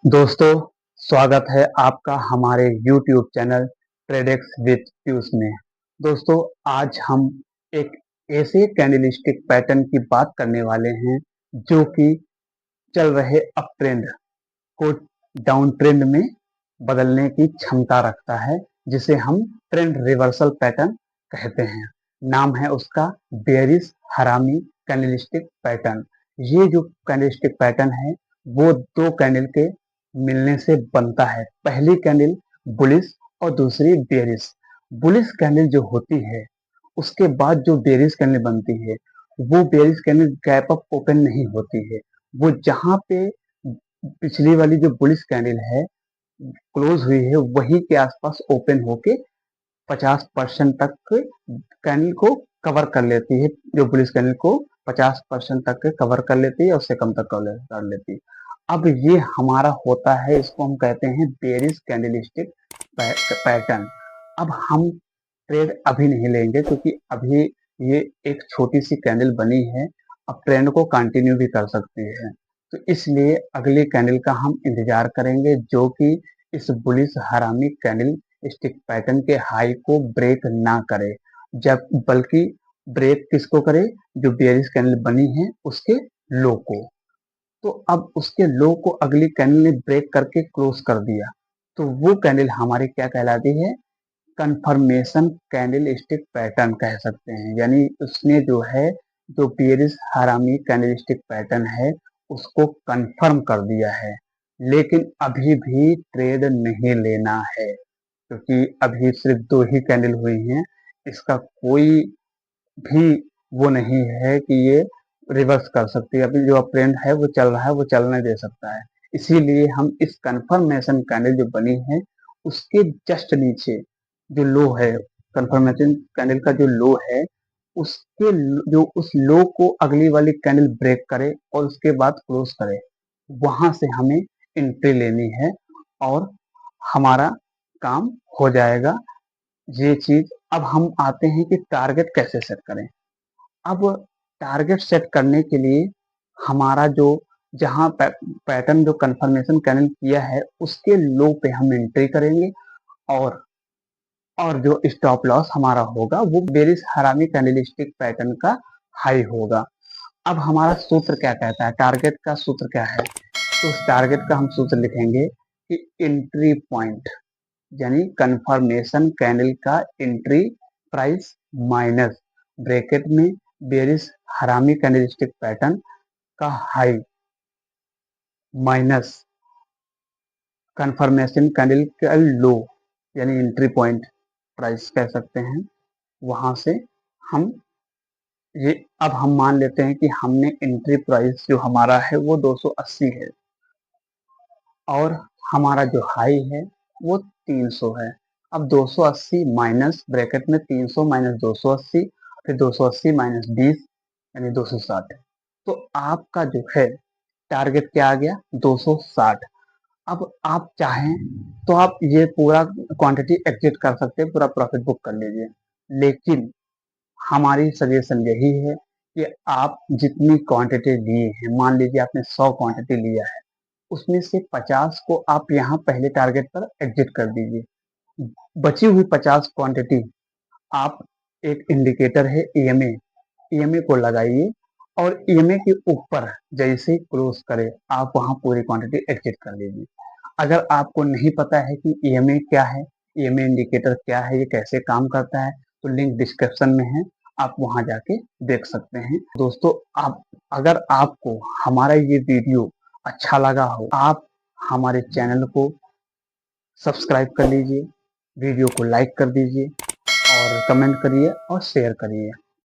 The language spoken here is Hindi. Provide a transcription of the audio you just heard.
दोस्तों, स्वागत है आपका हमारे YouTube channel Tradex with Piyush में। दोस्तों, आज हम एक ऐसे कैंडलस्टिक पैटर्न की बात करने वाले हैं जो कि चल रहे अप ट्रेंड को डाउन ट्रेंड में बदलने की क्षमता रखता है, जिसे हम ट्रेंड रिवर्सल पैटर्न कहते हैं। नाम है उसका बेयरिश हरामी कैंडलस्टिक पैटर्न। ये जो कैंडलस्टिक पैटर्न है वो दो कैंडल के मिलने से बनता है। पहली कैंडल बुलिश और दूसरी बेयरिश। बुलिश कैंडल जो होती है उसके बाद जो बेयरिश कैंडल बनती है वो bearish candle gap up open नहीं होती है। वो जहां पे पिछली वाली जो बुलिश कैंडल है क्लोज हुई है वही के आसपास ओपन होके 50% तक कैंडल को कवर कर लेती है। जो बुलिश कैंडल को 50% तक कवर कर लेती है, उससे कम तक कर लेती है। अब ये हमारा होता है, इसको हम कहते हैं बेयरिश कैंडलस्टिक पैटर्न। अब हम ट्रेड अभी नहीं लेंगे क्योंकि अभी ये एक छोटी सी कैंडल बनी है, अब ट्रेंड को कंटिन्यू भी कर सकती है। तो इसलिए अगली कैंडल का हम इंतजार करेंगे जो कि इस बुलिश हरामी कैंडल स्टिक पैटर्न के हाई को ब्रेक ना करे, जब बल्कि ब्रेक किसको करे, जो बेयरिश कैंडल बनी है उसके लो को। तो अब उसके लो को अगली कैंडल ने ब्रेक करके क्लोज कर दिया, तो वो कैंडल हमारी क्या कहलाती है, कंफर्मेशन कैंडल स्टिक पैटर्न कह सकते हैं। यानी उसने जो है, जो बेयरिश हरामी कैंडल स्टिक पैटर्न है उसको कंफर्म कर दिया है। लेकिन अभी भी ट्रेड नहीं लेना है क्योंकि अभी सिर्फ दो ही कैंडल हुई हैं। इसका कोई भी वो नहीं है कि ये रिवर्स कर सकती है। अभी जो अप ट्रेंड है वो चल रहा है, वो चलने दे सकता है। इसीलिए हम इस कंफर्मेशन कैंडल जो बनी है उसके जस्ट नीचे जो लो है, कंफर्मेशन कैंडल का जो लो है उसके जो उस लो को अगली वाली कैंडल ब्रेक करे और उसके बाद क्लोज करे, वहां से हमें एंट्री लेनी है और हमारा काम हो जाएगा ये चीज। अब हम आते हैं कि टारगेट कैसे सेट करें। अब टारगेट सेट करने के लिए हमारा जो जहां पैटर्न जो कंफर्मेशन कैंडल किया है उसके लो पे हम एंट्री करेंगे और जो स्टॉप लॉस हमारा होगा वो बेरिश हरामी कैंडलस्टिक पैटर्न का हाई होगा। अब हमारा सूत्र क्या कहता है, टारगेट का सूत्र क्या है, तो उस टारगेट का हम सूत्र लिखेंगे कि एंट्री पॉइंट यानी कंफर्मेशन कैंडल का एंट्री प्राइस माइनस ब्रैकेट में बेरिश हरामी कैंडलस्टिक पैटर्न का हाई माइनस कंफर्मेशन कैंडल का लो यानी एंट्री पॉइंट प्राइस कह सकते हैं। वहां से हम ये अब हम मान लेते हैं कि हमने एंट्री प्राइस जो हमारा है वो 280 है और हमारा जो हाई है वो 300 है। अब 280 माइनस ब्रैकेट में 300 माइनस 280, फिर 280 माइनस 20 यानी 260। तो आपका जो है टारगेट क्या आ गया, 260। अब आप चाहें तो आप ये पूरा क्वांटिटी एग्जिट कर सकते हैं, पूरा प्रॉफिट बुक कर लीजिए। लेकिन हमारी सजेशन यही है कि आप जितनी क्वांटिटी लिए हैं, मान लीजिए आपने 100 क्वांटिटी लिया है, उसमें से 50 को आप यहाँ पहले टारगेट पर एग्जिट कर दीजिए। बची हुई 50 क्वांटिटी आप, एक इंडिकेटर है ईएमए, ईएमए को लगाइए और ईएमए के ऊपर जैसे क्लोज करे आप वहां पूरी क्वांटिटी एग्जिट कर लीजिए। अगर आपको नहीं पता है कि ईएमए क्या है, ईएमए इंडिकेटर क्या है, ये कैसे काम करता है, तो लिंक डिस्क्रिप्शन में है, आप वहां जाके देख सकते हैं। दोस्तों, आप अगर आपको हमारा ये वीडियो अच्छा लगा हो, आप हमारे चैनल को सब्सक्राइब कर लीजिए, वीडियो को लाइक कर दीजिए और कमेंट करिए और शेयर करिए।